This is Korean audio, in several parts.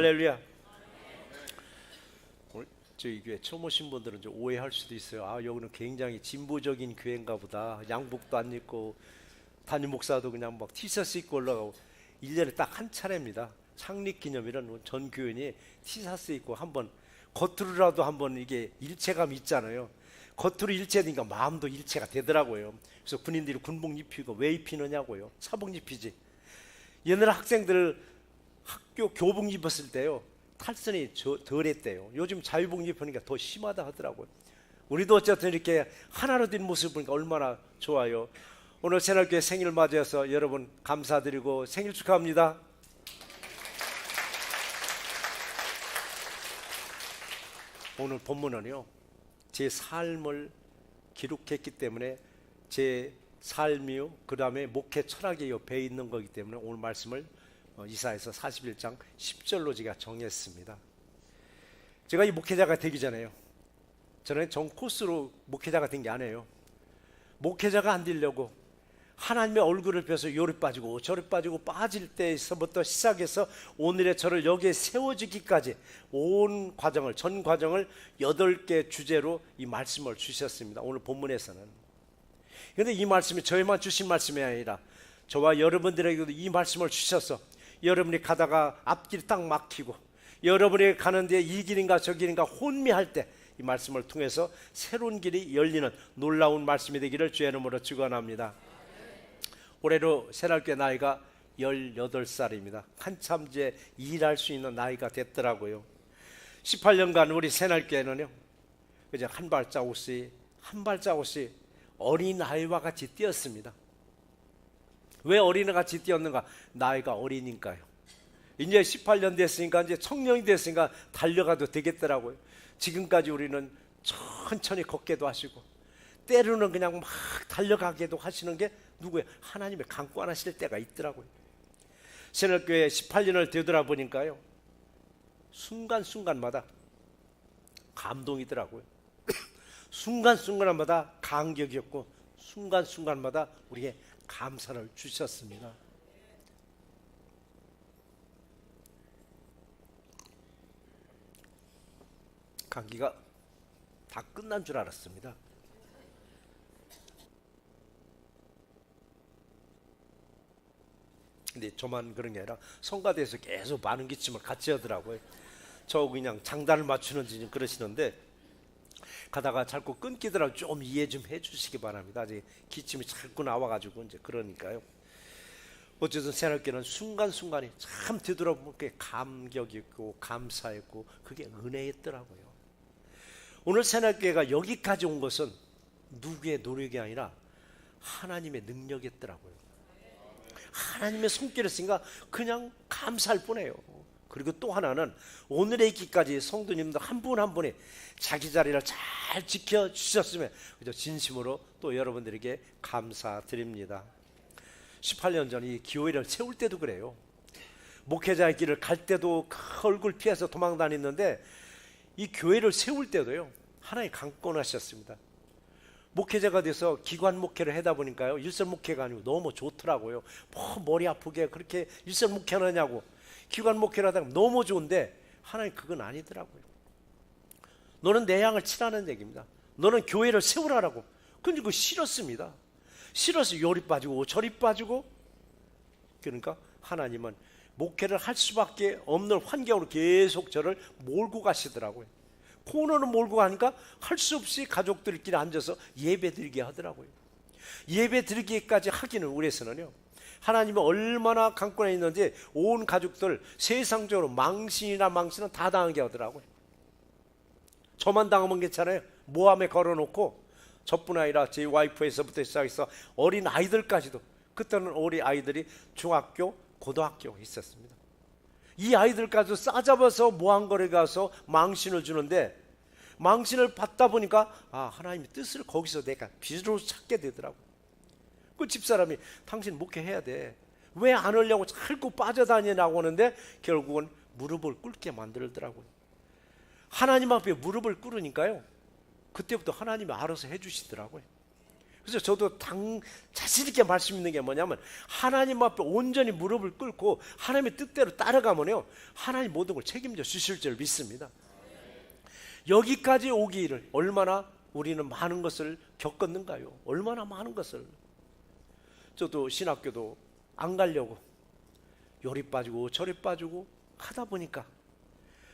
할렐루야. 오늘 저희 교회 처음 오신 분들은 좀 오해할 수도 있어요. 아, 여기는 굉장히 진보적인 교회인가 보다. 양복도 안 입고 담임 목사도 그냥 막 티셔츠 입고 올라가고. 1년에 딱 한 차례입니다. 창립기념일은 전 교인이 티셔츠 입고 한번 겉으로라도 한번 이게 일체감 있잖아요. 겉으로 일체되니까 마음도 일체가 되더라고요. 그래서 군인들이 군복 입히고 왜 입히느냐고요. 사복 입히지. 옛날 학생들 학교 교복 입었을 때요, 탈선이 덜했대요. 요즘 자유복 입으니까 더 심하다 하더라고요. 우리도 어쨌든 이렇게 하나로 된 모습을 보니까 얼마나 좋아요. 오늘 새날교회 생일 맞이해서 여러분 감사드리고 생일 축하합니다. 오늘 본문은요, 제 삶을 기록했기 때문에 제 삶이요, 그 다음에 목회 철학이 옆에 있는 거기 때문에 오늘 말씀을 이사야서 41장 10절로 제가 정했습니다. 제가 이 목회자가 되기 전에요, 저는 정 코스로 목회자가 된 게 아니에요. 목회자가 안 되려고 하나님의 얼굴을 뵈서 요리 빠지고 저리 빠지고 빠질 때에서부터 시작해서 오늘의 저를 여기에 세워지기까지 온 과정을, 전 과정을 8개 주제로 이 말씀을 주셨습니다. 오늘 본문에서는. 그런데 이 말씀이 저에만 주신 말씀이 아니라 저와 여러분들에게도 이 말씀을 주셔서 여러분이 가다가 앞길이 딱 막히고 여러분이 가는데 이 길인가 저 길인가 혼미할 때 이 말씀을 통해서 새로운 길이 열리는 놀라운 말씀이 되기를 주의 이름으로 축원합니다. 올해로 새날교회 나이가 18살입니다. 한참 이제 일할 수 있는 나이가 됐더라고요. 18년간 우리 새날교회는요, 그냥 한 발자국씩 어린아이와 같이 뛰었습니다. 왜 어린아이와 같이 뛰었는가? 나이가 어리니까요. 이제 18년 됐으니까, 이제 청년이 됐으니까 달려가도 되겠더라고요. 지금까지 우리는 천천히 걷게도 하시고 때로는 그냥 막 달려가게도 하시는 게 누구예요? 하나님의 강권하실 때가 있더라고요. 새날교회 18년을 되돌아보니까요, 순간순간마다 감동이더라고요. 순간순간마다 감격이었고 순간순간마다 우리에게 감사를 주셨습니다. 감기가 다 끝난 줄 알았습니다. 근데 저만 그런 게 아니라 성가대에서 계속 많은 기침을 같이 하더라고요. 저 그냥 장단을 맞추는지 그러시는데 가다가 자꾸 끊기더라도 좀 이해 좀 해주시기 바랍니다. 아직 기침이 자꾸 나와가지고 이제 그러니까요. 어쨌든 새날교회는 순간순간이 참 되돌아보면 그게 감격이었고 감사했고 그게 은혜였더라고요. 오늘 새날교회가 여기까지 온 것은 누구의 노력이 아니라 하나님의 능력이었더라고요. 하나님의 손길을 쓰니까 그냥 감사할 뿐이에요. 그리고 또 하나는 오늘의 있기까지 성도님들 한 분 한 분이 자기 자리를 잘 지켜주셨으면 진심으로 또 여러분들에게 감사드립니다. 18년 전 이 교회를 세울 때도 그래요. 목회자의 길을 갈 때도 그 얼굴 피해서 도망 다녔는데 이 교회를 세울 때도요, 하나님 강권하셨습니다. 목회자가 돼서 기관 목회를 하다 보니까요, 일선 목회가 아니고 너무 좋더라고요. 뭐 머리 아프게 그렇게 일선 목회를 하냐고. 기관 목회를 하다 보면 너무 좋은데 하나님 그건 아니더라고요. 너는 내 양을 치라는 얘기입니다. 너는 교회를 세우라라고. 근데 그거 싫었습니다. 싫어서 요리 빠지고 저리 빠지고. 그러니까 하나님은 목회를 할 수밖에 없는 환경으로 계속 저를 몰고 가시더라고요. 코너는 몰고 가니까 할 수 없이 가족들끼리 앉아서 예배 드리게 하더라고요. 예배 드리기까지 하기는 우리에서는요, 하나님이 얼마나 강권해 있는지 온 가족들 세상적으로 망신이나 망신은 다 당하게 하더라고요. 저만 당하면 괜찮아요. 모함에 걸어놓고 저뿐 아니라 제 와이프에서부터 시작해서 어린 아이들까지도, 그때는 어린 아이들이 중학교, 고등학교 있었습니다. 이 아이들까지 싸잡아서 모함거래 가서 망신을 주는데 망신을 받다 보니까 하나님의 뜻을 거기서 내가 비로소 찾게 되더라고요. 그 집사람이 당신 목회해야 돼. 왜 안 하려고 자꾸 빠져다니냐고 하는데 결국은 무릎을 꿇게 만들더라고요. 하나님 앞에 무릎을 꿇으니까요, 그때부터 하나님이 알아서 해주시더라고요. 그래서 저도 자신 있게 말씀 있는 게 뭐냐면, 하나님 앞에 온전히 무릎을 꿇고 하나님의 뜻대로 따라가면요, 하나님 모든 걸 책임져 주실 줄 믿습니다. 여기까지 오기를 얼마나 우리는 많은 것을 겪었는가요? 얼마나 많은 것을. 저도 신학교도 안 가려고 요리 빠지고 저리 빠지고 하다 보니까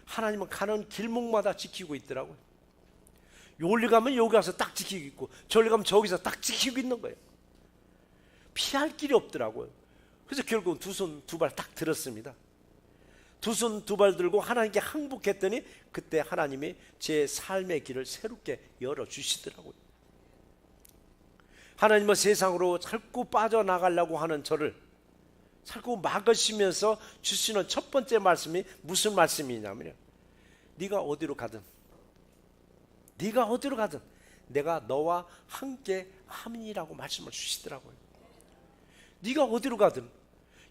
하나님은 가는 길목마다 지키고 있더라고요. 여기 가면 여기 가서 딱 지키고 있고, 저리 가면 저기서 딱 지키고 있는 거예요. 피할 길이 없더라고요. 그래서 결국 두 손 두 발 딱 들었습니다. 두 손 두 발 들고 하나님께 항복했더니 그때 하나님이 제 삶의 길을 새롭게 열어주시더라고요. 하나님은 세상으로 자꾸 빠져나가려고 하는 저를 자꾸 막으시면서 주시는 첫 번째 말씀이 무슨 말씀이냐면요, 네가 어디로 가든 내가 너와 함께 함이라고 말씀을 주시더라고요. 네가 어디로 가든.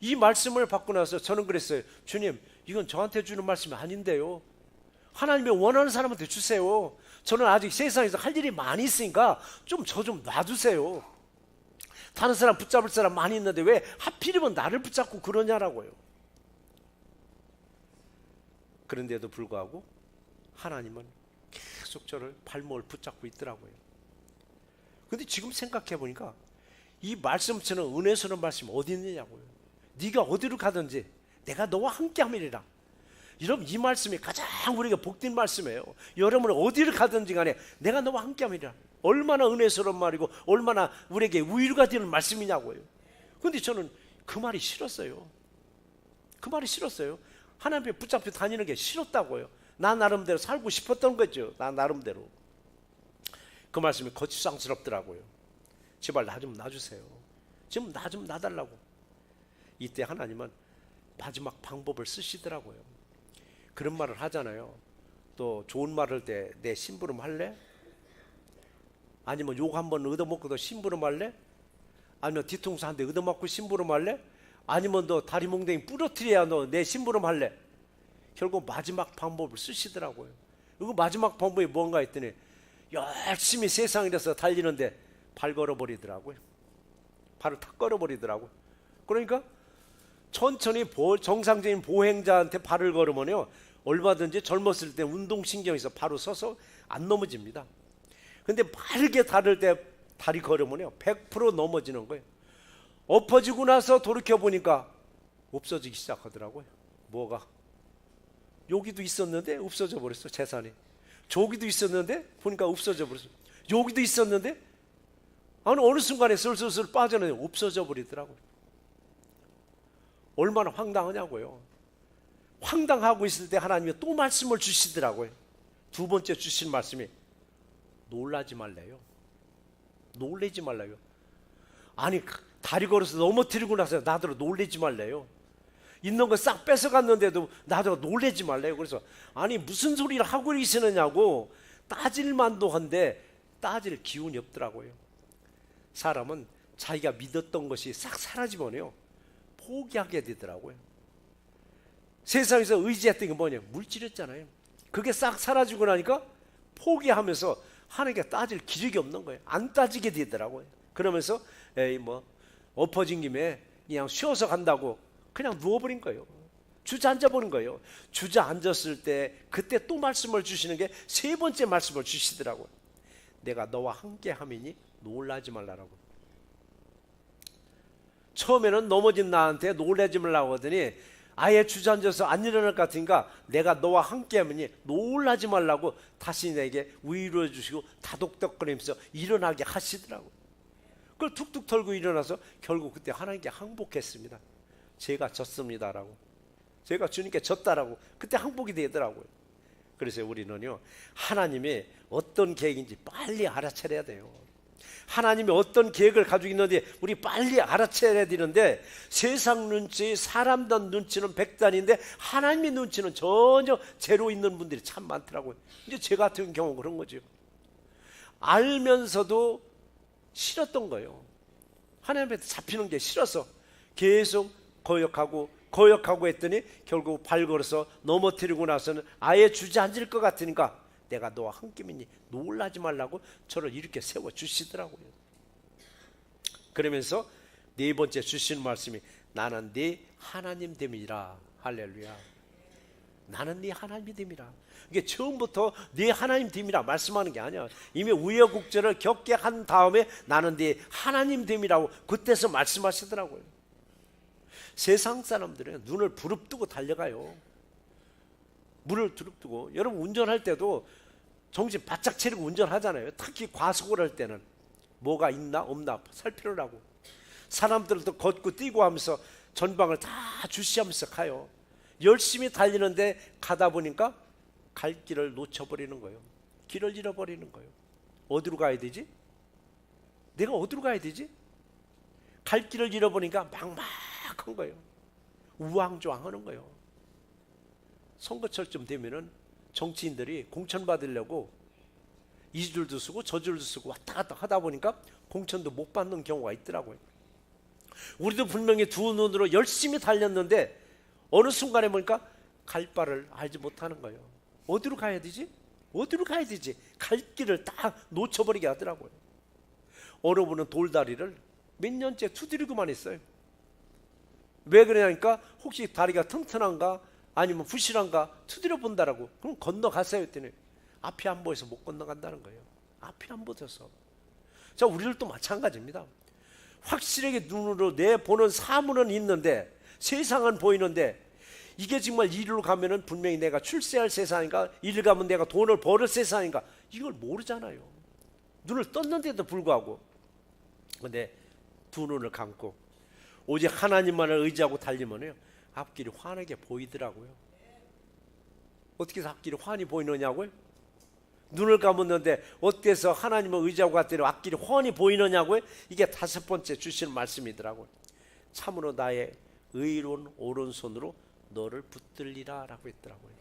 이 말씀을 받고 나서 저는 그랬어요. 주님, 이건 저한테 주는 말씀이 아닌데요. 하나님이 원하는 사람한테 주세요. 저는 아직 세상에서 할 일이 많이 있으니까 저 좀 놔두세요. 다른 사람 붙잡을 사람 많이 있는데 왜 하필이면 나를 붙잡고 그러냐라고요. 그런데도 불구하고 하나님은 계속 저를 발목을 붙잡고 있더라고요. 근데 지금 생각해 보니까 이 말씀처럼 은혜스러운 말씀이 어디 있느냐고요. 네가 어디로 가든지 내가 너와 함께 함이리라. 여러분, 이 말씀이 가장 우리가 복된 말씀이에요. 여러분은 어디를 가든지 간에 내가 너와 함께 함이리라. 얼마나 은혜스러운 말이고 얼마나 우리에게 위로가 되는 말씀이냐고요. 근데 저는 그 말이 싫었어요. 하나님 앞에 붙잡혀 다니는 게 싫었다고요. 나 나름대로 살고 싶었던 거죠. 나 나름대로. 그 말씀이 거추장스럽더라고요. 제발 나 좀 놔주세요. 지금 나 좀 놔달라고. 이때 하나님은 마지막 방법을 쓰시더라고요. 그런 말을 하잖아요. 또 좋은 말 할 때 내 심부름 할래? 아니면 욕 한번 얻어먹고도 심부름 할래? 아니면 뒤통수 한 대 얻어맞고 심부름 할래? 아니면 너 다리 몽댕이 부러뜨려야 너 내 심부름 할래? 결국 마지막 방법을 쓰시더라고요. 이거 마지막 방법이 뭔가 했더니 열심히 세상에서 달리는데 발 걸어버리더라고요. 발을 탁 걸어버리더라고요. 그러니까 천천히 정상적인 보행자한테 발을 걸으면요, 얼마든지 젊었을 때 운동신경에서 바로 서서 안 넘어집니다. 근데 빠르게 다리 걸으면요 100% 넘어지는 거예요. 엎어지고 나서 돌이켜보니까 없어지기 시작하더라고요. 뭐가? 여기도 있었는데 없어져 버렸어. 재산이. 저기도 있었는데 보니까 없어져 버렸어. 여기도 있었는데 어느 순간에 슬슬 빠져나오는데 없어져 버리더라고요. 얼마나 황당하냐고요. 황당하고 있을 때 하나님이 또 말씀을 주시더라고요. 두 번째 주신 말씀이 놀라지 말래요. 놀래지 말래요. 아니, 다리 걸어서 넘어뜨리고 나서 나더러 놀래지 말래요. 있는 거 싹 뺏어갔는데도 나더러 놀래지 말래요. 그래서 아니 무슨 소리를 하고 있으느냐고 따질 만도 한데 따질 기운이 없더라고요. 사람은 자기가 믿었던 것이 싹 사라지면요 포기하게 되더라고요. 세상에서 의지했던 게 뭐냐? 물질이었잖아요. 그게 싹 사라지고 나니까 포기하면서 하나님께 따질 기력이 없는 거예요. 안 따지게 되더라고요. 그러면서 에이 뭐 엎어진 김에 그냥 쉬어서 간다고 그냥 누워버린 거예요. 주저앉아 버린 거예요. 주저앉았을 때 그때 또 말씀을 주시는 게 세 번째 말씀을 주시더라고요. 내가 너와 함께 함이니 놀라지 말라라고. 처음에는 넘어진 나한테 놀라지 말라고 하더니 아예 주저앉아서 안 일어날 것 같으니까 내가 너와 함께 하면 놀라지 말라고 다시 내게 위로해 주시고 다독다독거리면서 일어나게 하시더라고요. 그걸 툭툭 털고 일어나서 결국 그때 하나님께 항복했습니다. 제가 졌습니다라고. 제가 주님께 졌다라고 그때 항복이 되더라고요. 그래서 우리는요 하나님이 어떤 계획인지 빨리 알아차려야 돼요. 하나님이 어떤 계획을 가지고 있는데 우리 빨리 알아채야 되는데 세상 눈치, 사람들 눈치는 백단인데 하나님의 눈치는 전혀 제로 있는 분들이 참 많더라고요. 이제 제 같은 경우 그런 거죠. 알면서도 싫었던 거예요. 하나님한테 잡히는 게 싫어서 계속 거역하고 했더니 결국 발 걸어서 넘어뜨리고 나서는 아예 주저앉을 것 같으니까 내가 너와 함께 믿니 놀라지 말라고 저를 이렇게 세워주시더라고요. 그러면서 네 번째 주시는 말씀이 나는 네 하나님 됨이라. 할렐루야. 나는 네 하나님이 됨이라. 이게 처음부터 네 하나님 됨이라 말씀하는 게 아니야. 이미 우여곡절을 겪게 한 다음에 나는 네 하나님 됨이라고 그때서 말씀하시더라고요. 세상 사람들은 눈을 부릅뜨고 달려가요. 문을 부릅뜨고. 여러분 운전할 때도 정신 바짝 차리고 운전하잖아요. 특히 과속을 할 때는 뭐가 있나 없나 살피려고. 사람들도 걷고 뛰고 하면서 전방을 다 주시하면서 가요. 열심히 달리는데 가다 보니까 갈 길을 놓쳐버리는 거예요. 길을 잃어버리는 거예요. 어디로 가야 되지? 내가 어디로 가야 되지? 갈 길을 잃어버리니까 막막한 거예요. 우왕좌왕하는 거예요. 선거철쯤 되면은 정치인들이 공천 받으려고 이 줄도 쓰고 저 줄도 쓰고 왔다 갔다 하다 보니까 공천도 못 받는 경우가 있더라고요. 우리도 분명히 두 눈으로 열심히 달렸는데 어느 순간에 보니까 갈 바를 알지 못하는 거예요. 어디로 가야 되지? 어디로 가야 되지? 갈 길을 딱 놓쳐버리게 하더라고요. 어느 분은 돌다리를 몇 년째 두드리고만 있어요. 왜 그러냐니까 혹시 다리가 튼튼한가 아니면 부실한가 두드려 본다라고. 그럼 건너가세요 했더니 앞이 안 보여서 못 건너간다는 거예요. 앞이 안 보여서. 자, 우리들도 마찬가지입니다. 확실하게 눈으로 내보는 사물은 있는데 세상은 보이는데 이게 정말 이리로 가면은 분명히 내가 출세할 세상인가, 이리 가면 내가 돈을 벌을 세상인가, 이걸 모르잖아요. 눈을 떴는데도 불구하고. 근데 두 눈을 감고 오직 하나님만을 의지하고 달리면요 앞길이 환하게 보이더라고요. 어떻게 해서 앞길이 환히 보이느냐고요? 눈을 감았는데 어떻게 해서 하나님을 의지하고 갔더니 앞길이 훤히 보이느냐고요? 이게 다섯 번째 주시는 말씀이더라고요. 참으로 나의 의로운 오른손으로 너를 붙들리라 라고 했더라고요.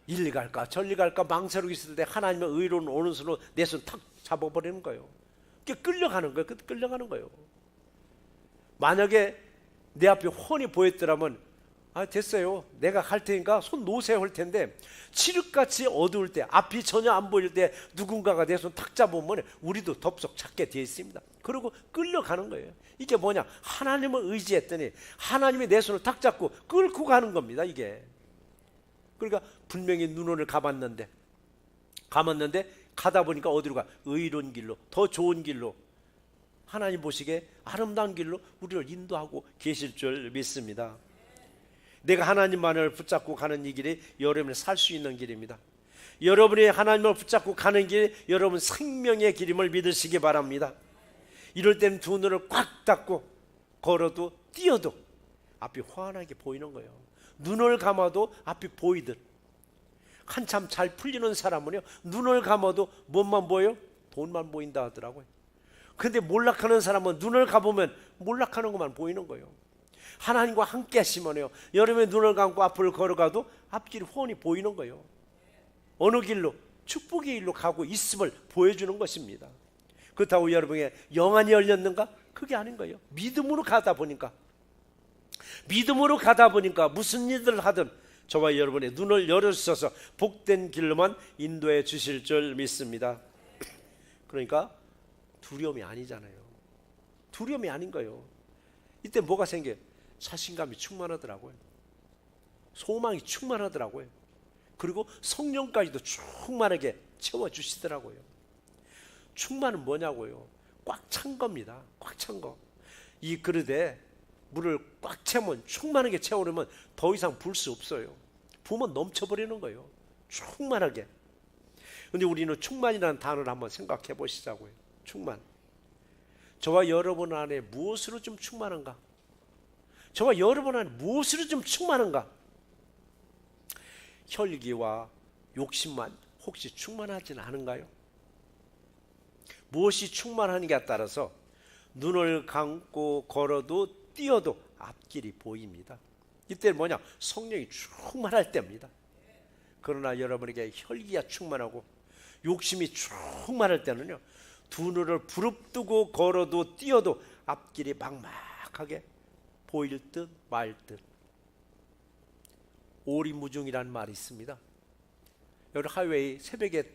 일리 갈까 저리 갈까 망설이고 있을 때 하나님의 의로운 오른손으로 내 손 탁 잡아버리는 거예요. 그게 끌려가는 거예요. 끌려가는 거예요. 만약에 내 앞이 훤히 보였더라면 아 됐어요 내가 갈 테니까 손 놓으세요 할 텐데 칠흑같이 어두울 때 앞이 전혀 안 보일 때 누군가가 내 손 탁 잡으면 우리도 덥석 찾게 되어 있습니다. 그리고 끌려가는 거예요. 이게 뭐냐, 하나님을 의지했더니 하나님이 내 손을 탁 잡고 끌고 가는 겁니다. 이게 그러니까 분명히 눈을 감았는데 가다 보니까 어디로 가? 의로운 길로, 더 좋은 길로, 하나님 보시기에 아름다운 길로 우리를 인도하고 계실 줄 믿습니다. 내가 하나님만을 붙잡고 가는 이 길이 여러분이 살 수 있는 길입니다. 여러분이 하나님을 붙잡고 가는 길이 여러분 생명의 길임을 믿으시기 바랍니다. 이럴 때는 두 눈을 꽉 닫고 걸어도 뛰어도 앞이 환하게 보이는 거예요. 눈을 감아도 앞이 보이듯. 한참 잘 풀리는 사람은요 눈을 감아도 뭔만 보여요? 돈만 보인다 하더라고요. 근데 몰락하는 사람은 눈을 감으면 몰락하는 것만 보이는 거예요. 하나님과 함께 하시면요 여러분의 눈을 감고 앞을 걸어가도 앞길이 훤히 보이는 거예요. 어느 길로? 축복의 길로 가고 있음을 보여주는 것입니다. 그렇다고 여러분의 영안이 열렸는가? 그게 아닌 거예요. 믿음으로 가다 보니까 무슨 일들을 하든 저와 여러분의 눈을 열어주셔서 복된 길로만 인도해 주실 줄 믿습니다. 그러니까 두려움이 아니잖아요. 두려움이 아닌 거예요. 이때 뭐가 생겨요? 자신감이 충만하더라고요. 소망이 충만하더라고요. 그리고 성령까지도 충만하게 채워주시더라고요. 충만은 뭐냐고요? 꽉 찬 겁니다. 꽉 찬 거. 이 그릇에 물을 꽉 채우면, 충만하게 채우려면 더 이상 부을 수 없어요. 부으면 넘쳐버리는 거예요. 충만하게. 근데 우리는 충만이라는 단어를 한번 생각해 보시자고요. 충만. 저와 여러분 안에 무엇으로 좀 충만한가? 저와 여러분 안에 무엇으로 좀 충만한가? 혈기와 욕심만 혹시 충만하지는 않은가요? 무엇이 충만하는가에 따라서 눈을 감고 걸어도 뛰어도 앞길이 보입니다. 이때는 뭐냐? 성령이 충만할 때입니다. 그러나 여러분에게 혈기가 충만하고 욕심이 충만할 때는요 두 눈을 부릅뜨고 걸어도 뛰어도 앞길이 막막하게 보일 듯 말 듯. 오리무중이라는 말이 있습니다. 여러분 하이웨이 새벽에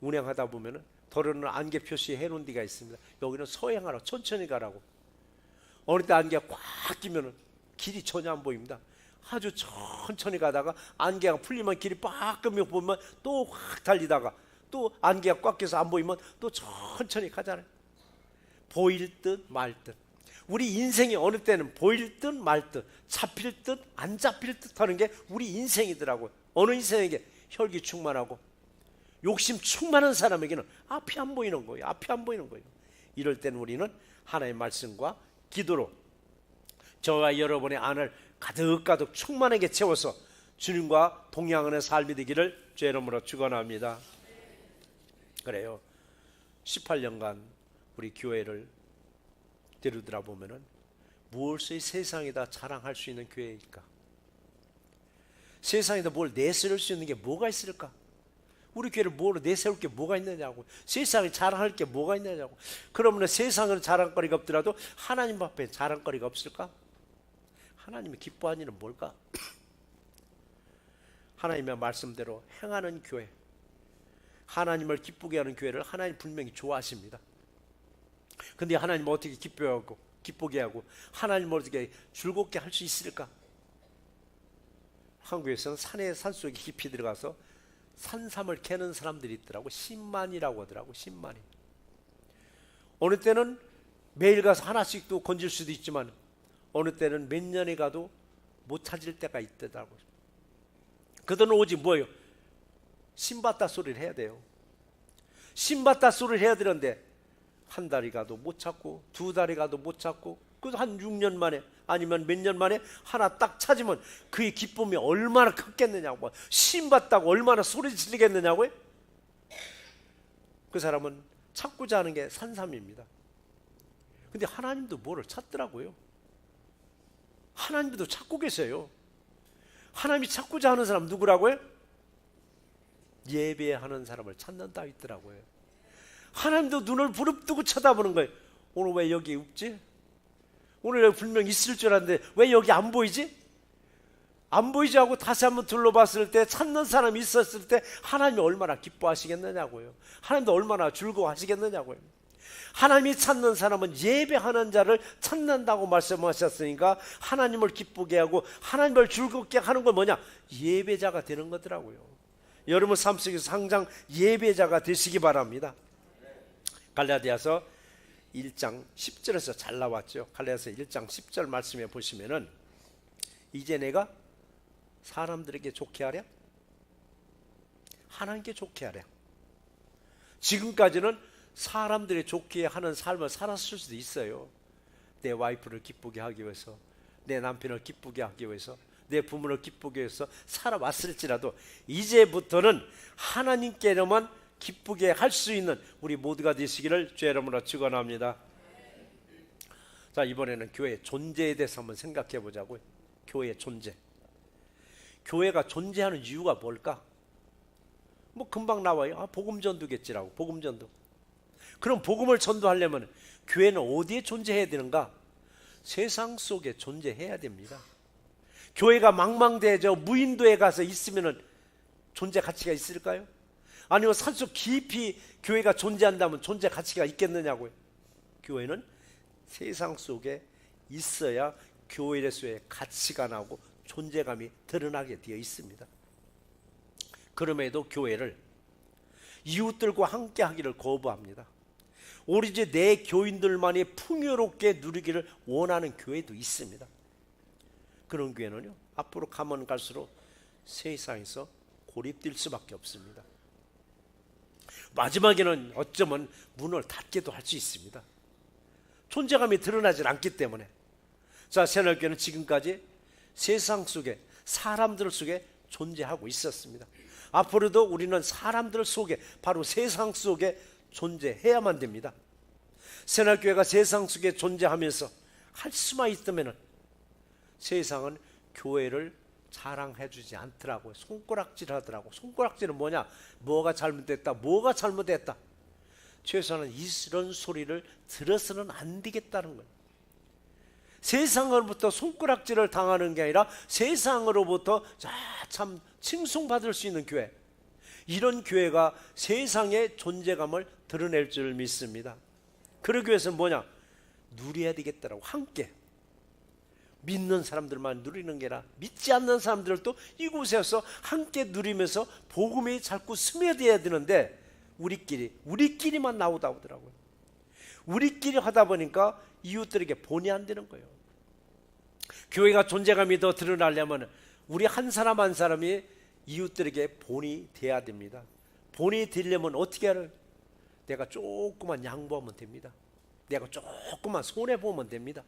운행하다 보면 도로는 안개 표시해 놓은 데가 있습니다. 여기는 서행하라고, 천천히 가라고. 어느 때 안개가 꽉 끼면 길이 전혀 안 보입니다. 아주 천천히 가다가 안개가 풀리면 길이 빡 끄면 보면 또 확 달리다가 또 안개가 꽉 껴서 안 보이면 또 천천히 가잖아요. 보일 듯 말 듯. 우리 인생이 어느 때는 보일 듯 말 듯, 잡힐 듯 안 잡힐 듯 하는 게 우리 인생이더라고요. 어느 인생에게 혈기 충만하고 욕심 충만한 사람에게는 앞이 안 보이는 거예요. 앞이 안 보이는 거예요. 이럴 때는 우리는 하나님의 말씀과 기도로 저와 여러분의 안을 가득가득 충만하게 채워서 주님과 동행하는 삶이 되기를 주의 이름으로 축원합니다. 그래요. 18년간 우리 교회를 들여다보면은 무엇이 세상에다 자랑할 수 있는 교회일까? 세상에다 뭘 내세울 수 있는 게 뭐가 있을까? 우리 교회를 뭐로 내세울 게 뭐가 있느냐고. 세상에 자랑할 게 뭐가 있느냐고. 그러면 세상은 자랑거리가 없더라도 하나님 앞에 자랑거리가 없을까? 하나님이 기뻐하는 일은 뭘까? 하나님의 말씀대로 행하는 교회, 하나님을 기쁘게 하는 교회를 하나님 분명히 좋아하십니다. 근데 하나님을 어떻게 기쁘게 하고 하나님을 어떻게 즐겁게 할 수 있을까? 한국에서는 산속에 깊이 들어가서 산삼을 캐는 사람들이 있더라고. 10만이라고 하더라고. 10만이. 어느 때는 매일 가서 하나씩도 건질 수도 있지만 어느 때는 몇 년에 가도 못 찾을 때가 있더라고요. 그들은 오직 뭐예요? 신받다 소리를 해야 돼요. 신받다 소리를 해야 되는데 한 달이 가도 못 찾고 두 달이 가도 못 찾고 그 한 6년 만에 아니면 몇 년 만에 하나 딱 찾으면 그의 기쁨이 얼마나 컸겠느냐고. 신받다고 얼마나 소리 지르겠느냐고요. 그 사람은 찾고자 하는 게 산삼입니다. 근데 하나님도 뭐를 찾더라고요. 하나님도 찾고 계세요. 하나님이 찾고자 하는 사람 누구라고요? 예배하는 사람을 찾는다 있더라고요. 하나님도 눈을 부릅뜨고 쳐다보는 거예요. 오늘 왜 여기 없지? 오늘 여기 분명히 있을 줄 알았는데 왜 여기 안 보이지? 안 보이지 하고 다시 한번 둘러봤을 때 찾는 사람이 있었을 때 하나님이 얼마나 기뻐하시겠느냐고요. 하나님도 얼마나 즐거워하시겠느냐고요. 하나님이 찾는 사람은 예배하는 자를 찾는다고 말씀하셨으니까 하나님을 기쁘게 하고 하나님을 즐겁게 하는 건 뭐냐? 예배자가 되는 거더라고요. 여러분 삶 속에서 항상 예배자가 되시기 바랍니다. 갈라디아서 1장 10절에서 잘 나왔죠. 갈라디아서 1장 10절 말씀에 보시면은 이제 내가 사람들에게 좋게 하랴? 하나님께 좋게 하랴? 지금까지는 사람들이 좋게 하는 삶을 살았을 수도 있어요. 내 와이프를 기쁘게 하기 위해서, 내 남편을 기쁘게 하기 위해서, 내 부모를 기쁘게 해서 살아왔을지라도 이제부터는 하나님께로만 기쁘게 할 수 있는 우리 모두가 되시기를 주의 이름으로 축원합니다. 자, 이번에는 교회의 존재에 대해서 한번 생각해 보자고요. 교회의 존재. 교회가 존재하는 이유가 뭘까? 뭐 금방 나와요. 복음 전도겠지라고. 복음 전도. 그럼 복음을 전도하려면 교회는 어디에 존재해야 되는가? 세상 속에 존재해야 됩니다. 교회가 망망대해 무인도에 가서 있으면 존재 가치가 있을까요? 아니면 산속 깊이 교회가 존재한다면 존재 가치가 있겠느냐고요. 교회는 세상 속에 있어야 교회로서의 가치가 나오고 존재감이 드러나게 되어 있습니다. 그럼에도 교회를 이웃들과 함께 하기를 거부합니다. 오로지 내 교인들만이 풍요롭게 누리기를 원하는 교회도 있습니다. 그런 교회는요, 앞으로 가면 갈수록 세상에서 고립될 수밖에 없습니다. 마지막에는 어쩌면 문을 닫기도 할 수 있습니다. 존재감이 드러나지 않기 때문에. 자, 새날교회는 지금까지 세상 속에, 사람들 속에 존재하고 있었습니다. 앞으로도 우리는 사람들 속에, 바로 세상 속에 존재해야만 됩니다. 새날교회가 세상 속에 존재하면서 할 수만 있다면 세상은 교회를 자랑해주지 않더라고요. 손가락질 하더라고. 손가락질은 뭐냐? 뭐가 잘못됐다, 뭐가 잘못됐다. 최소한 이런 소리를 들어서는 안 되겠다는 거예요. 세상으로부터 손가락질을 당하는 게 아니라 세상으로부터 참 칭송받을 수 있는 교회, 이런 교회가 세상의 존재감을 드러낼 줄 믿습니다. 그러기 위해서는 뭐냐? 누려야 되겠더라고. 함께 믿는 사람들만 누리는 게 아니라 믿지 않는 사람들도 이곳에서 함께 누리면서 복음이 자꾸 스며들어야 되는데 우리끼리만 나오다 오더라고요. 우리끼리 하다 보니까 이웃들에게 본이 안 되는 거예요. 교회가 존재감이 더 드러나려면 우리 한 사람 한 사람이 이웃들에게 본이 돼야 됩니다. 본이 되려면 어떻게 하는? 내가 조금만 양보하면 됩니다. 내가 조금만 손해보면 됩니다.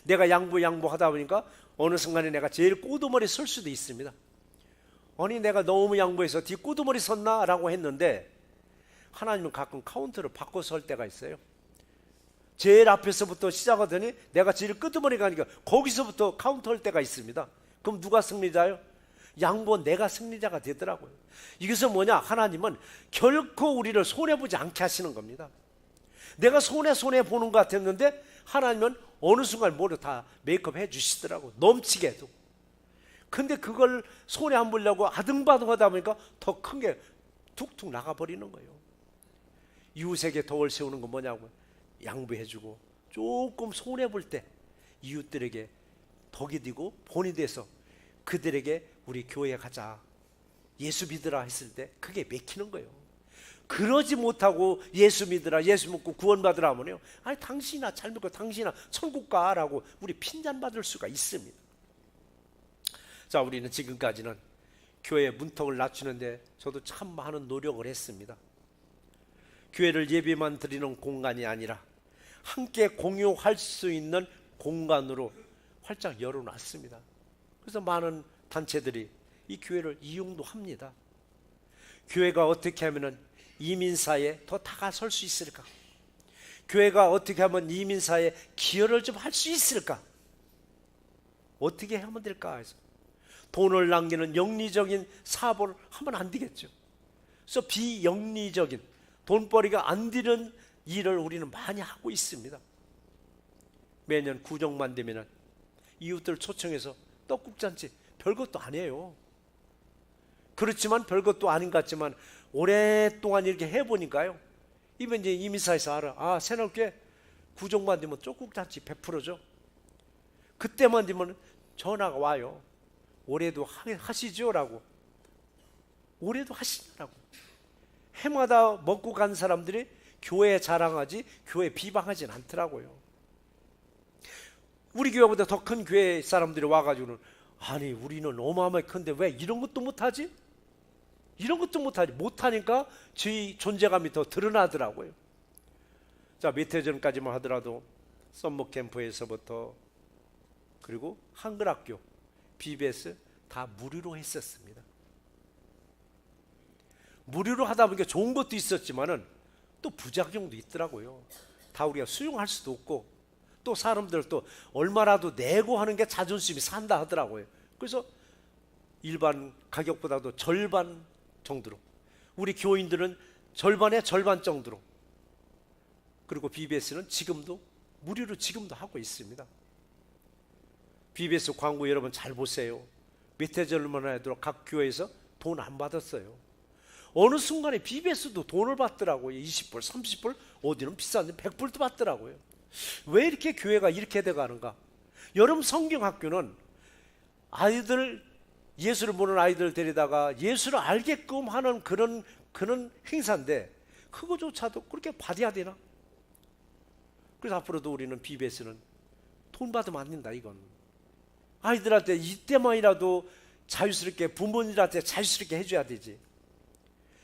내가 양보하다 보니까 어느 순간에 내가 제일 꼬두머리 설 수도 있습니다. 아니 내가 너무 양보해서 뒤 꼬두머리 섰나? 라고 했는데 하나님은 가끔 카운터를 바꿔 설 때가 있어요. 제일 앞에서부터 시작하더니 내가 제일 끄트머리 가니까 거기서부터 카운터 할 때가 있습니다. 그럼 누가 승리자예요? 양보 내가 승리자가 되더라고요. 이것은 뭐냐? 하나님은 결코 우리를 손해보지 않게 하시는 겁니다. 내가 손해보는 것 같았는데 하나님은 어느 순간 뭐를 다 메이크업 해주시더라고. 넘치게 해도. 근데 그걸 손해 안 보려고 아등바등 하다 보니까 더 큰 게 툭툭 나가버리는 거예요. 이웃에게 덕을 세우는 건 뭐냐고? 양보해주고 조금 손해볼 때 이웃들에게 덕이 되고 본이 돼서 그들에게 우리 교회에 가자, 예수 믿으라 했을 때 그게 맥히는 거예요. 그러지 못하고 예수 믿으라, 예수 믿고 구원받으라 하면요, 아니 당신이나 잘 믿고 당신이나 천국 가라고 우리 핀잔받을 수가 있습니다. 자, 우리는 지금까지는 교회의 문턱을 낮추는데 저도 참 많은 노력을 했습니다. 교회를 예배만 드리는 공간이 아니라 함께 공유할 수 있는 공간으로 활짝 열어놨습니다. 그래서 많은 단체들이 이 교회를 이용도 합니다. 교회가 어떻게 하면 이민사회에 더 다가설 수 있을까? 교회가 어떻게 하면 이민사회에 기여를 좀 할 수 있을까? 어떻게 하면 될까 해서 돈을 남기는 영리적인 사업을 하면 안 되겠죠. 그래서 비영리적인 돈벌이가 안 되는 일을 우리는 많이 하고 있습니다. 매년 구정만 되면 이웃들 초청해서 떡국잔치, 별것도 아니에요. 그렇지만 별것도 아닌 것 같지만 오랫동안 이렇게 해보니까요, 이번 이제 이민사에서 알아. 아, 새롭게 구정만 되면 떡국잔치 100%죠. 그때만 되면 전화가 와요. 올해도 하시죠? 라고. 올해도 하시냐라고. 해마다 먹고 간 사람들이 교회 자랑하지 교회 비방하진 않더라고요. 우리 교회보다 더 큰 교회 사람들이 와가지고는 아니 우리는 어마어마하게 큰데 왜 이런 것도 못하지? 이런 것도 못하니까 저희 존재감이 더 드러나더라고요. 자, 몇 해 전까지만 하더라도 썸머 캠프에서부터 그리고 한글학교, BBS 다 무료로 했었습니다. 무료로 하다 보니까 좋은 것도 있었지만은 또 부작용도 있더라고요. 다 우리가 수용할 수도 없고 또 사람들 또 얼마라도 내고 하는 게 자존심이 산다 하더라고요. 그래서 일반 가격보다도 절반 정도로, 우리 교인들은 절반의 절반 정도로, 그리고 BBS는 지금도 무료로 지금도 하고 있습니다. BBS 광고 여러분 잘 보세요. 몇 해 전만 해도 각 교회에서 돈 안 받았어요. 어느 순간에 BBS도 돈을 받더라고요. 20불, 30불, 어디는 비싼데 100불도 받더라고요. 왜 이렇게 교회가 이렇게 돼가는가? 여러분 성경학교는 아이들, 예수를 모르는 아이들 데리다가 예수를 알게끔 하는 그런 행사인데 그거조차도 그렇게 받아야 되나? 그래서 앞으로도 우리는 BBS는 돈 받으면 안 된다. 이건 아이들한테 이때만이라도 자유스럽게, 부모님들한테 자유스럽게 해줘야 되지.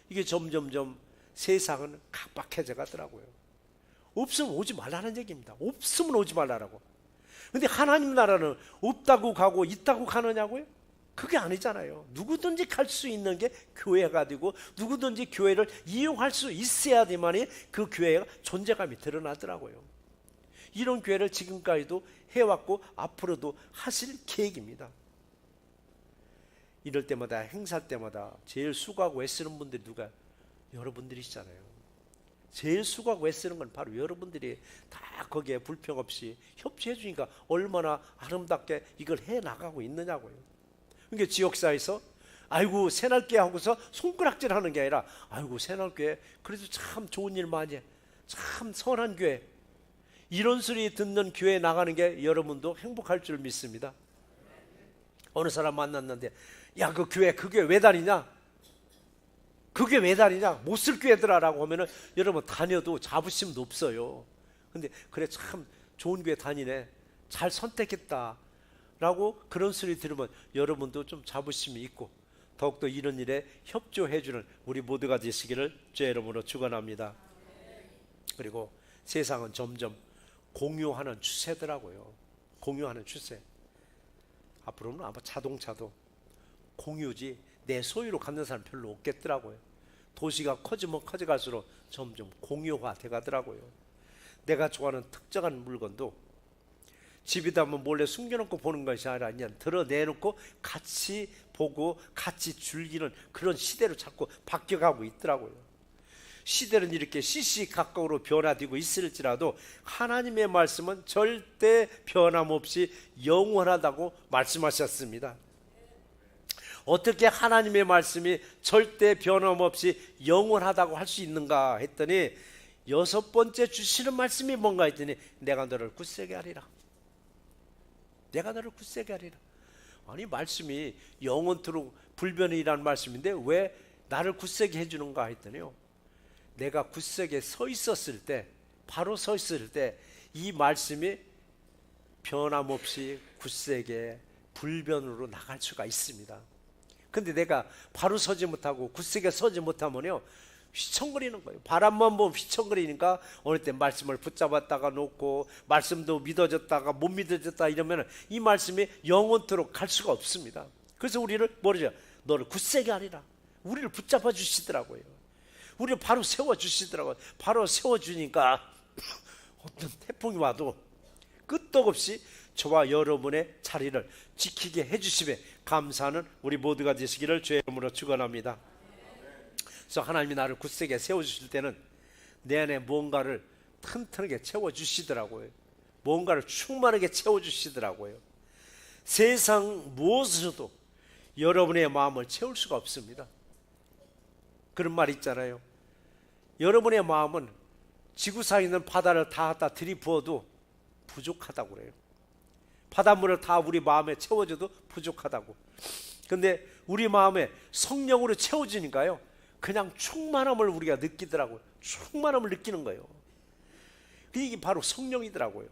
이게 점점점 세상은 각박해져 가더라고요. 없으면 오지 말라는 얘기입니다. 없으면 오지 말라라고. 근데 하나님 나라는 없다고 가고 있다고 가느냐고요? 그게 아니잖아요. 누구든지 갈 수 있는 게 교회가 되고 누구든지 교회를 이용할 수 있어야 되만이 그 교회가 존재감이 드러나더라고요. 이런 교회를 지금까지도 해왔고 앞으로도 하실 계획입니다. 이럴 때마다, 행사 때마다 제일 수고하고 애쓰는 분들이 누가? 여러분들이시잖아요. 제일 수고하고 애쓰는 건 바로 여러분들이 다 거기에 불평 없이 협조해 주니까 얼마나 아름답게 이걸 해 나가고 있느냐고요. 그러니까 지역사회에서 아이고 새날교회 하고서 손가락질 하는 게 아니라 아이고 새날교회 그래도 참 좋은 일 많이 해. 참 선한 교회. 이런 소리 듣는 교회에 나가는 게 여러분도 행복할 줄 믿습니다. 어느 사람 만났는데 야 그 교회 왜 다니냐? 그게 왜 다니냐? 못 쓸 교회더라라고 하면은 여러분 다녀도 자부심도 없어요. 근데 그래 참 좋은 교회 다니네. 잘 선택했다. 라고 그런 소리 들으면 여러분도 좀 자부심이 있고 더욱더 이런 일에 협조해주는 우리 모두가 되시기를 주의 이름으로 축원합니다. 그리고 세상은 점점 공유하는 추세더라고요. 공유하는 추세. 앞으로는 아마 자동차도 공유지 내 소유로 갖는 사람 별로 없겠더라고요. 도시가 커지면 커져갈수록 점점 공유화 돼가더라고요. 내가 좋아하는 특정한 물건도 집에다 한번 몰래 숨겨놓고 보는 것이 아니라 그냥 드러내놓고 같이 보고 같이 즐기는 그런 시대로 자꾸 바뀌어가고 있더라고요. 시대는 이렇게 시시각각으로 변화되고 있을지라도 하나님의 말씀은 절대 변함없이 영원하다고 말씀하셨습니다. 어떻게 하나님의 말씀이 절대 변함없이 영원하다고 할 수 있는가 했더니 6번째 주시는 말씀이 뭔가 했더니 내가 너를 굳세게 하리라. 내가 너를 굳세게 하리라. 아니 말씀이 영원토록 불변이라는 말씀인데 왜 나를 굳세게 해주는가 했더니요. 내가 굳세게 서 있었을 때 바로 서 있을 때 이 말씀이 변함없이 굳세게 불변으로 나갈 수가 있습니다. 근데 내가 바로 서지 못하고 굳세게 서지 못하면요 휘청거리는 거예요. 바람만 보면 휘청거리니까 어느 때 말씀을 붙잡았다가 놓고 말씀도 믿어졌다가 못 믿어졌다 이러면 이 말씀이 영원토록 갈 수가 없습니다. 그래서 우리를 뭐죠? 너를 굳세게 하리라. 우리를 붙잡아 주시더라고요. 우리를 바로 세워주시더라고요. 바로 세워주니까 어떤 태풍이 와도 끄떡없이 저와 여러분의 자리를 지키게 해주심에 감사하는 우리 모두가 되시기를 주의 이름으로 축원합니다. 그래서 하나님이 나를 굳세게 세워주실 때는 내 안에 뭔가를 튼튼하게 채워주시더라고요. 뭔가를 충만하게 채워주시더라고요. 세상 무엇으로도 여러분의 마음을 채울 수가 없습니다. 그런 말 있잖아요. 여러분의 마음은 지구상에 있는 바다를 다 갖다 들이부어도 부족하다고 그래요. 바닷물을 다 우리 마음에 채워줘도 부족하다고. 근데 우리 마음에 성령으로 채워지니까요 그냥 충만함을 우리가 느끼더라고요. 충만함을 느끼는 거예요. 이게 바로 성령이더라고요.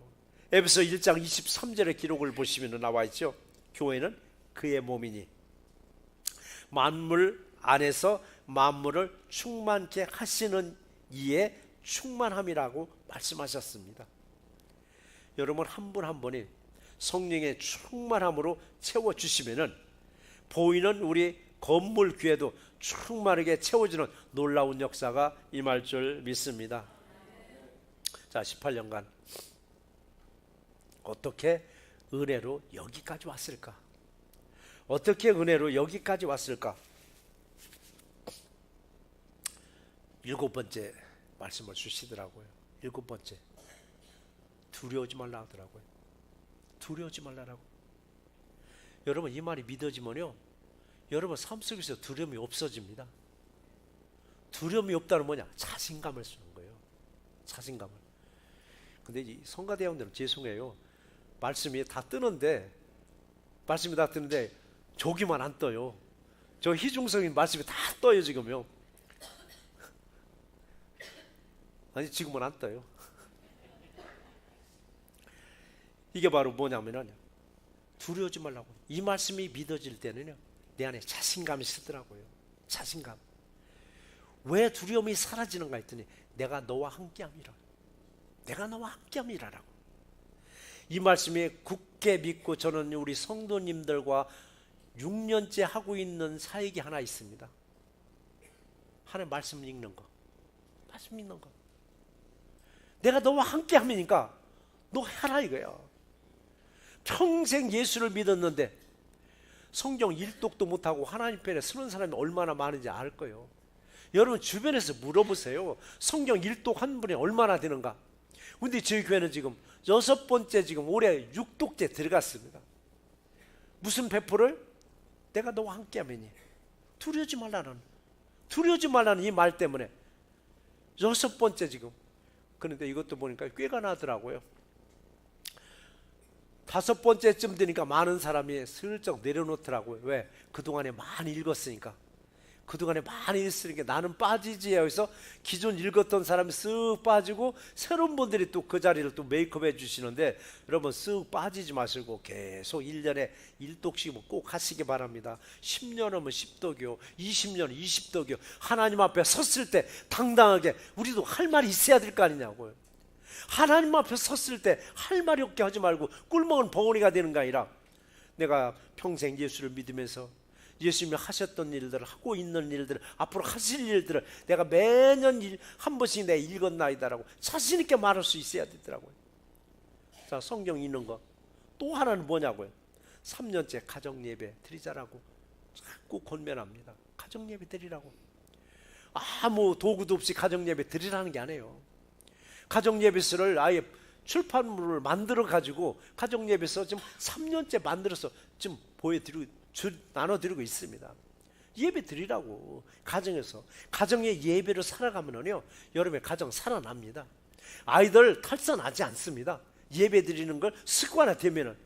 에베소 1장 23절의 기록을 보시면 나와 있죠. 교회는 그의 몸이니 만물 안에서 만물을 충만케 하시는 이의 충만함이라고 말씀하셨습니다. 여러분 한 분 한 분이 성령의 충만함으로 채워주시면은 보이는 우리 건물 교회도 충만하게 채워지는 놀라운 역사가 임할 줄 믿습니다. 자, 18년간 어떻게 은혜로 여기까지 왔을까? 어떻게 은혜로 여기까지 왔을까? 7번째 말씀을 주시더라고요. 7번째 두려워하지 말라 하더라고요. 두려워하지 말라라고. 여러분 이 말이 믿어지면요 여러분 삶 속에서 두려움이 없어집니다. 두려움이 없다는 뭐냐? 자신감을 쓰는 거예요. 자신감을. 근데 이 성가대원들은 죄송해요. 말씀이 다 뜨는데 저기만 안 떠요. 저 희중성인 말씀이 다 떠요 지금요. 아니 지금은 안 떠요. 이게 바로 뭐냐면요 두려워하지 말라고. 이 말씀이 믿어질 때는요 내 안에 자신감이 쓰더라고요. 자신감. 왜 두려움이 사라지는가 했더니 내가 너와 함께함이라. 내가 너와 함께함이라라고. 이 말씀이 굳게 믿고 저는 우리 성도님들과 6년째 하고 있는 사역이 하나 있습니다. 하나님 말씀 읽는 거. 말씀 읽는 거. 내가 너와 함께함이니까 너 해라 이거야. 평생 예수를 믿었는데 성경 일독도 못하고 하나님 편에 서는 사람이 얼마나 많은지 알 거예요. 여러분 주변에서 물어보세요. 성경 일독 한 분이 얼마나 되는가? 근데 저희 교회는 지금 6번째 지금 올해 6독째 들어갔습니다. 무슨 배포를? 내가 너와 함께하면이. 두려워하지 말라는 이 말 때문에 6번째 지금. 그런데 이것도 보니까 꾀가 나더라고요. 5번째쯤 되니까 많은 사람이 슬쩍 내려놓더라고요. 왜? 그동안에 많이 읽었으니까. 그동안에 많이 읽었으니까 나는 빠지지 해서 기존 읽었던 사람이 쓱 빠지고 새로운 분들이 또 그 자리를 또 메이크업 해주시는데, 여러분 쓱 빠지지 마시고 계속 1년에 1독씩 꼭 하시기 바랍니다. 10년이면 10독이요, 20년 20독이요. 하나님 앞에 섰을 때 당당하게 우리도 할 말이 있어야 될 거 아니냐고요. 하나님 앞에 섰을 때 할 말이 없게 하지 말고 꿀먹은 벙어리가 되는 게 아니라, 내가 평생 예수를 믿으면서 예수님이 하셨던 일들을, 하고 있는 일들을, 앞으로 하실 일들을 내가 매년 한 번씩 내가 읽었나이다라고 자신 있게 말할 수 있어야 되더라고요. 자, 성경 읽는 거 또 하나는 뭐냐고요? 3년째 가정예배 드리자라고 자꾸 권면합니다. 가정예배 드리라고. 아무 도구도 없이 가정예배 드리라는 게 아니에요. 가정예배서를 아예 출판물을 만들어 가지고 가정예배서 지금 3년째 만들어서 지금 나눠드리고 있습니다. 예배 드리라고. 가정에서 가정의 예배로 살아가면요, 여러분의 가정 살아납니다. 아이들 탈선하지 않습니다. 예배 드리는 걸 습관화되면은.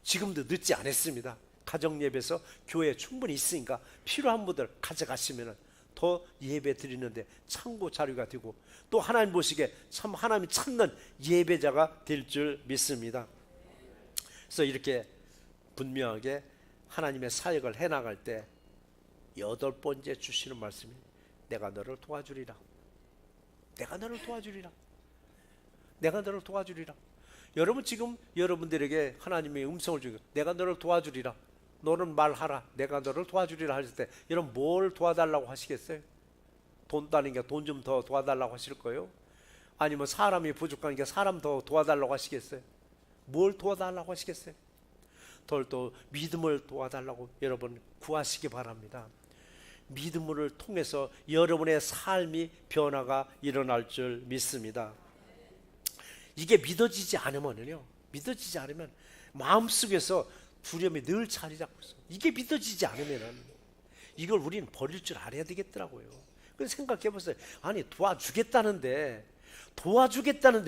지금도 늦지 않았습니다. 가정 예배서 교회에 충분히 있으니까 필요한 분들 가져가시면은 더 예배 드리는데 참고 자료가 되고, 또 하나님 보시기에 참 하나님이 찾는 예배자가 될 줄 믿습니다. 그래서 이렇게 분명하게 하나님의 사역을 해나갈 때 8번째 주시는 말씀이 내가 너를 도와주리라. 내가 너를 도와주리라. 내가 너를 도와주리라. 여러분 지금 여러분들에게 하나님의 음성을 주고 내가 너를 도와주리라, 너는 말하라, 내가 너를 도와주리라 하실 때 여러분 뭘 도와달라고 하시겠어요? 돈 따니까 돈 좀 더 도와달라고 하실 거예요? 아니면 사람이 부족하니까 사람 더 도와달라고 하시겠어요? 뭘 도와달라고 하시겠어요? 또 믿음을 도와달라고 여러분 구하시기 바랍니다. 믿음을 통해서 여러분의 삶이 변화가 일어날 줄 믿습니다. 이게 믿어지지 않으면 마음속에서 두려움이 늘 자리 잡고 있어요. 이게 믿어지지 않으면 이걸 우리는 버릴 줄 알아야 되겠더라고요. 그래서 생각해 보세요. 아니 도와주겠다는데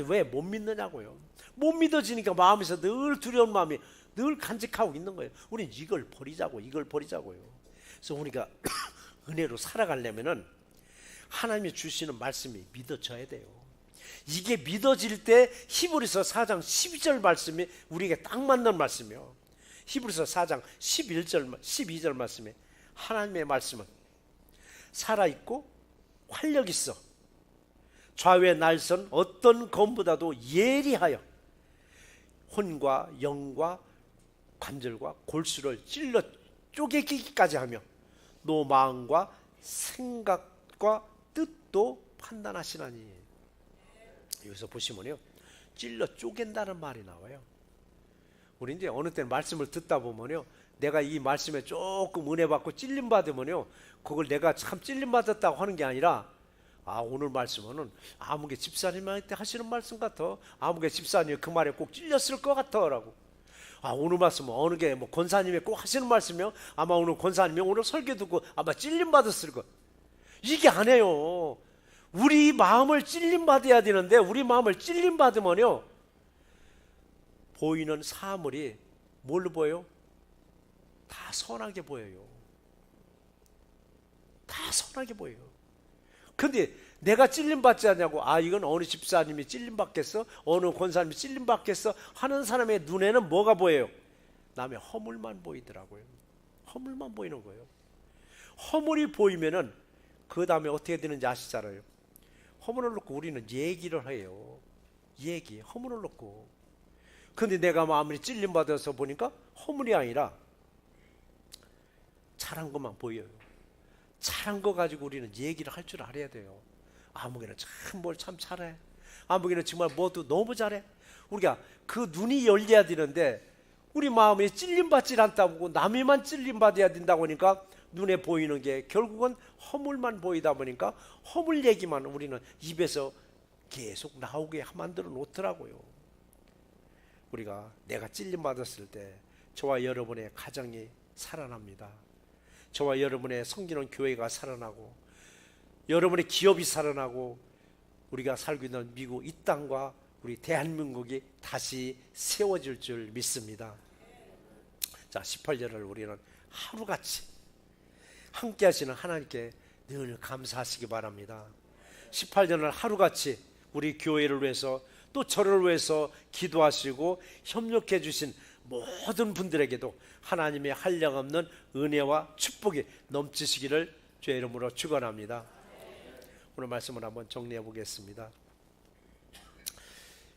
왜 못 믿느냐고요. 못 믿어지니까 마음에서 늘 두려운 마음이 늘 간직하고 있는 거예요. 우리는 이걸 버리자고요. 그래서 우리가 은혜로 살아가려면은 하나님이 주시는 말씀이 믿어져야 돼요. 이게 믿어질 때 히브리서 4장 12절 말씀이 우리에게 딱 맞는 말씀이에요. 히브리서 4장 12절 말씀에 하나님의 말씀은 살아있고 활력 있어 좌우의 날선 어떤 검보다도 예리하여 혼과 영과 관절과 골수를 찔러 쪼개기까지 하며 너 마음과 생각과 뜻도 판단하시나니. 여기서 보시면요, 찔러 쪼갠다는 말이 나와요. 우리 이제 어느 때는 말씀을 듣다 보면요, 내가 이 말씀에 조금 은혜 받고 찔림 받으면요, 그걸 내가 참 찔림 받았다고 하는 게 아니라, 오늘 말씀은 아무개 집사님한테 하시는 말씀 같아. 아무개 집사님이 그 말에 꼭 찔렸을 것 같아라고. 오늘 말씀은 어느 게 권사님이 꼭 하시는 말씀이요. 아마 오늘 권사님이 오늘 설교 듣고 아마 찔림 받았을 것. 이게 아니에요. 우리 마음을 찔림 받아야 되는데, 우리 마음을 찔림 받으면요, 보이는 사물이 뭘로 보여요? 다 선하게 보여요. 다 선하게 보여요. 근데 내가 찔림 받지 않냐고, 이건 어느 집사님이 찔림 받겠어? 어느 권사님이 찔림 받겠어? 하는 사람의 눈에는 뭐가 보여요? 남의 허물만 보이더라고요. 허물만 보이는 거예요. 허물이 보이면은 그 다음에 어떻게 되는지 아시잖아요. 허물을 놓고 우리는 얘기를 해요. 허물을 놓고. 근데 내가 마음이 찔림 받아서 보니까 허물이 아니라 잘한 것만 보여요. 잘한 거 가지고 우리는 얘기를 할 줄 알아야 돼요. 아무개는 참 뭘 참 잘해. 아무개는 정말 뭐도 너무 잘해. 우리가 그 눈이 열려야 되는데, 우리 마음이 찔림받지 않다고 남이만 찔림받아야 된다고 하니까 눈에 보이는 게 결국은 허물만 보이다 보니까 허물 얘기만 우리는 입에서 계속 나오게 만들어 놓더라고요. 우리가 내가 찔림받았을 때 저와 여러분의 가정이 살아납니다. 저와 여러분의 섬기는 교회가 살아나고 여러분의 기업이 살아나고 우리가 살고 있는 미국 이 땅과 우리 대한민국이 다시 세워질 줄 믿습니다. 자, 18절을 우리는 하루같이 함께 하시는 하나님께 늘 감사하시기 바랍니다. 18절은 하루같이 우리 교회를 위해서 또 저를 위해서 기도하시고 협력해 주신 모든 분들에게도 하나님의 한량없는 은혜와 축복이 넘치시기를 주의 이름으로 축원합니다. 오늘 말씀을 한번 정리해 보겠습니다.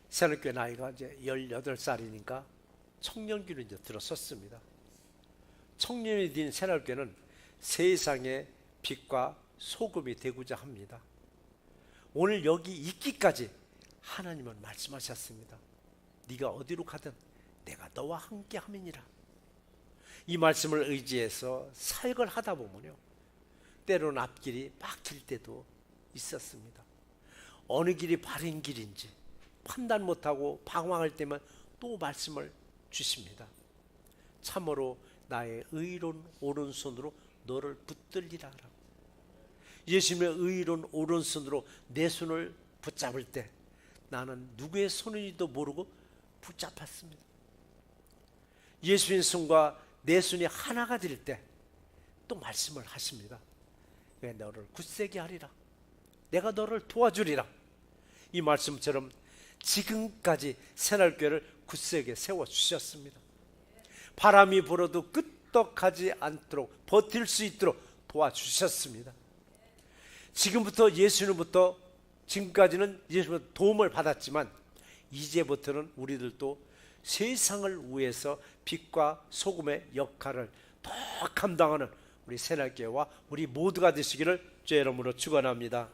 새롭게 나이가 이제 18살이니까 청년기로 이제 들어섰습니다. 청년이 된 새롭게는 세상의 빛과 소금이 되고자 합니다. 오늘 여기 있기까지 하나님은 말씀하셨습니다. 네가 어디로 가든 내가 너와 함께 함이니라. 이 말씀을 의지해서 사역을 하다 보면요, 때로는 앞길이 막힐 때도 있었습니다. 어느 길이 바른 길인지 판단 못하고 방황할 때면 또 말씀을 주십니다. 참으로 나의 의로운 오른손으로 너를 붙들리라. 예수님의 의로운 오른손으로 내 손을 붙잡을 때 나는 누구의 손인지도 모르고 붙잡았습니다. 예수님의 손과 내 손이 하나가 될 때 또 말씀을 하십니다. 내가 너를 굳세게 하리라. 내가 너를 도와주리라. 이 말씀처럼 지금까지 새날교회를 굳세게 세워주셨습니다. 바람이 불어도 끄떡하지 않도록 버틸 수 있도록 도와주셨습니다. 지금부터 예수님부터 지금까지는 예수님부터 도움을 받았지만 이제부터는 우리들도 세상을 위해서 빛과 소금의 역할을 더 감당하는 우리 새날교회와 우리 모두가 되시기를 주의 이름으로 축원합니다.